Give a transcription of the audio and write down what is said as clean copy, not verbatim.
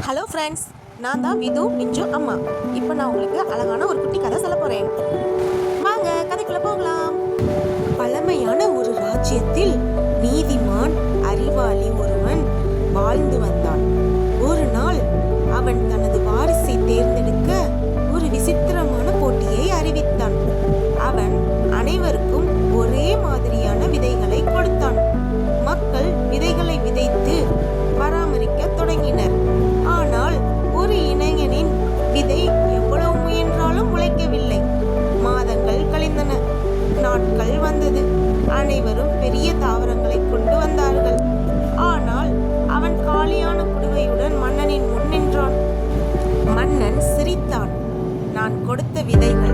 Hello friends, நான் தான் விது மிஞ்சு அம்மா. இப்போ நான் உங்களுக்கு அழகான ஒரு குட்டி கதை சொல்ல போகிறேன். வாங்க கதைக்குள்ளே போகலாம். பழமையான ஒரு ராஜ்யத்தில் நீதிமான் அறிவாளி ஒருவன் வாழ்ந்து வந்தான். ஒரு நாள் அவன் தனது வாரிசை தேர்ந்தெடுக்க ஒரு விசித்திரமான போட்டியை அறிவித்தான். அவன் அனைவருக்கும் ஒரே மாதிரியான விதைகளை கொடுத்தான். மக்கள் விதைகளை விதைத்து பராமரிக்க தொடங்கினர். ஆனால் ஒரு இளைஞனின் விதை எவ்வளவு முயன்றாலும் முளைக்கவில்லை. மாதங்கள் கழிந்தன, நாட்கள் வந்தது. அனைவரும் பெரிய தாவரங்களை கொண்டு வந்தார்கள். ஆனால் அவன் காலியான குடுவையுடன் மன்னனின் முன் நின்றான். மன்னன் சிரித்தான். நான் கொடுத்த விதைகள்